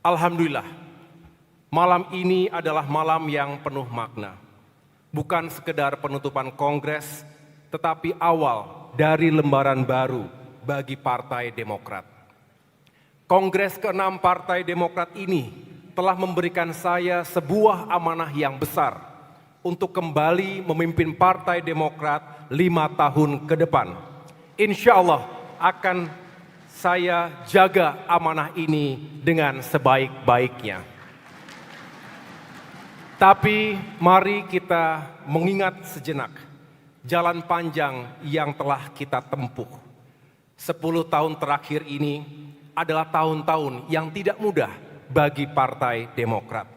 Alhamdulillah, malam ini adalah malam yang penuh makna. Bukan sekedar penutupan Kongres, tetapi awal dari lembaran baru bagi Partai Demokrat. Kongres ke-6 Partai Demokrat ini telah memberikan saya sebuah amanah yang besar untuk kembali memimpin Partai Demokrat 5 tahun ke depan. Insya Allah akan saya jaga amanah ini dengan sebaik-baiknya. Tapi mari kita mengingat sejenak jalan panjang yang telah kita tempuh. 10 tahun terakhir ini adalah tahun-tahun yang tidak mudah bagi Partai Demokrat.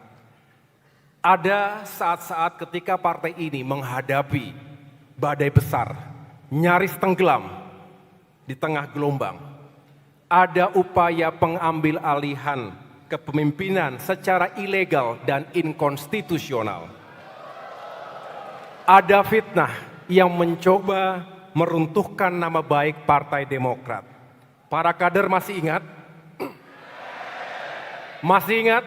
Ada saat-saat ketika partai ini menghadapi badai besar, nyaris tenggelam di tengah gelombang. Ada upaya pengambil alihan kepemimpinan secara ilegal dan inkonstitusional. Ada fitnah yang mencoba meruntuhkan nama baik Partai Demokrat. Para kader masih ingat? Masih ingat?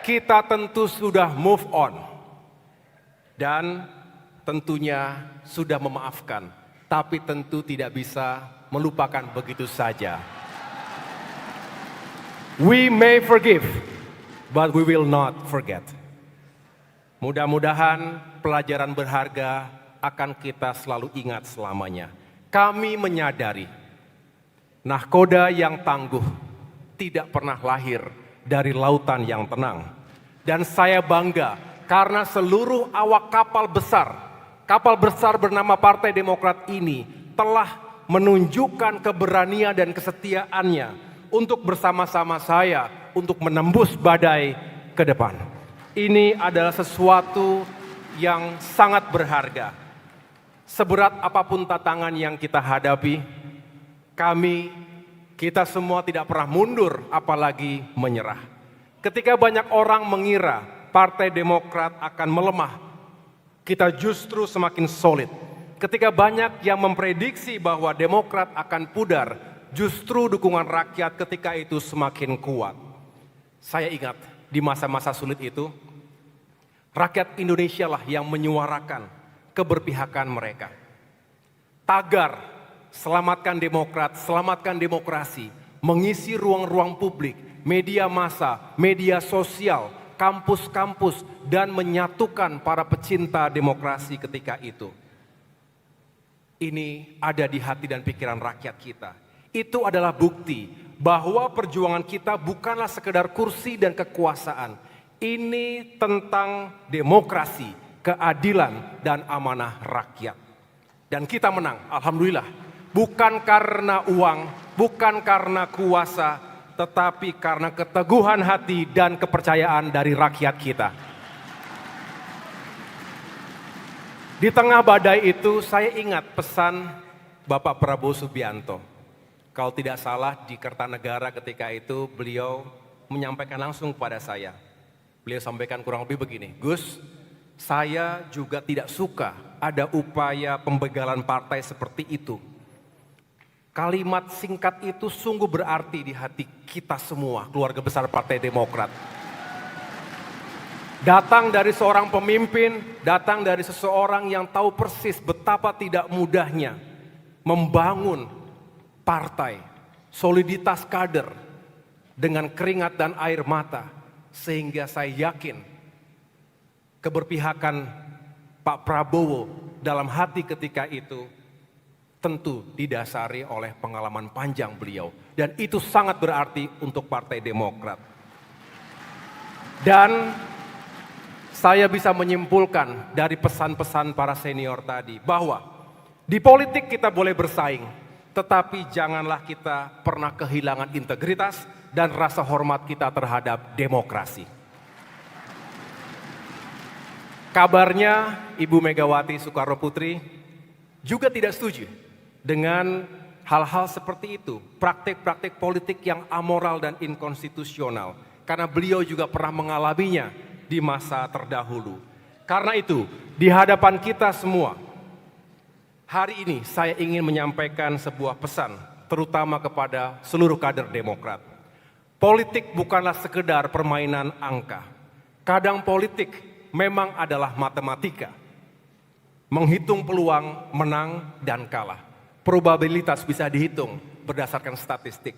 Kita tentu sudah move on. Dan tentunya sudah memaafkan. Tapi tentu tidak bisa melupakan begitu saja. We may forgive, but we will not forget. Mudah-mudahan pelajaran berharga akan kita selalu ingat selamanya. Kami menyadari, nahkoda yang tangguh tidak pernah lahir dari lautan yang tenang. Dan saya bangga karena seluruh awak kapal besar bernama Partai Demokrat ini telah menunjukkan keberanian dan kesetiaannya untuk bersama-sama saya untuk menembus badai ke depan. Ini adalah sesuatu yang sangat berharga. Seberat apapun tantangan yang kita hadapi, kita semua tidak pernah mundur apalagi menyerah. Ketika banyak orang mengira Partai Demokrat akan melemah, kita justru semakin solid. Ketika banyak yang memprediksi bahwa Demokrat akan pudar, justru dukungan rakyat ketika itu semakin kuat. Saya ingat di masa-masa sulit itu, rakyat Indonesia lah yang menyuarakan keberpihakan mereka. Tagar, selamatkan Demokrat, selamatkan demokrasi, mengisi ruang-ruang publik, media massa, media sosial, kampus-kampus, dan menyatukan para pecinta demokrasi ketika itu. Ini ada di hati dan pikiran rakyat kita. Itu adalah bukti bahwa perjuangan kita bukanlah sekedar kursi dan kekuasaan. Ini tentang demokrasi, keadilan, dan amanah rakyat. Dan kita menang, alhamdulillah. Bukan karena uang, bukan karena kuasa, tetapi karena keteguhan hati dan kepercayaan dari rakyat kita. Di tengah badai itu saya ingat pesan Bapak Prabowo Subianto. Kalau tidak salah di Kertanegara ketika itu beliau menyampaikan langsung kepada saya. Beliau sampaikan kurang lebih begini, Gus, saya juga tidak suka ada upaya pembegalan partai seperti itu. Kalimat singkat itu sungguh berarti di hati kita semua, keluarga besar Partai Demokrat. Datang dari seorang pemimpin, datang dari seseorang yang tahu persis betapa tidak mudahnya membangun partai, soliditas kader dengan keringat dan air mata. Sehingga saya yakin keberpihakan Pak Prabowo dalam hati ketika itu tentu didasari oleh pengalaman panjang beliau. Dan itu sangat berarti untuk Partai Demokrat. Dan saya bisa menyimpulkan dari pesan-pesan para senior tadi bahwa di politik kita boleh bersaing, tetapi janganlah kita pernah kehilangan integritas dan rasa hormat kita terhadap demokrasi. Kabarnya Ibu Megawati Soekarno Putri juga tidak setuju dengan hal-hal seperti itu, praktik-praktik politik yang amoral dan inkonstitusional, karena beliau juga pernah mengalaminya di masa terdahulu. Karena itu, di hadapan kita semua, hari ini saya ingin menyampaikan sebuah pesan, terutama kepada seluruh kader Demokrat. Politik bukanlah sekedar permainan angka. Kadang politik memang adalah matematika. Menghitung peluang menang dan kalah. Probabilitas bisa dihitung berdasarkan statistik.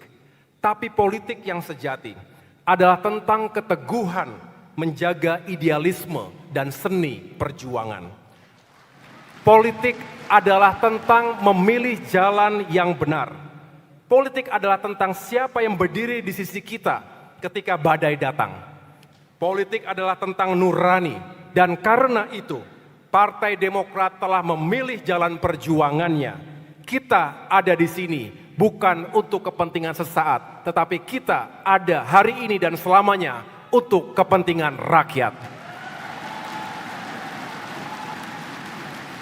Tapi politik yang sejati adalah tentang keteguhan menjaga idealisme dan seni perjuangan. Politik adalah tentang memilih jalan yang benar. Politik adalah tentang siapa yang berdiri di sisi kita ketika badai datang. Politik adalah tentang nurani, dan karena itu Partai Demokrat telah memilih jalan perjuangannya. Kita ada di sini bukan untuk kepentingan sesaat, tetapi kita ada hari ini dan selamanya untuk kepentingan rakyat.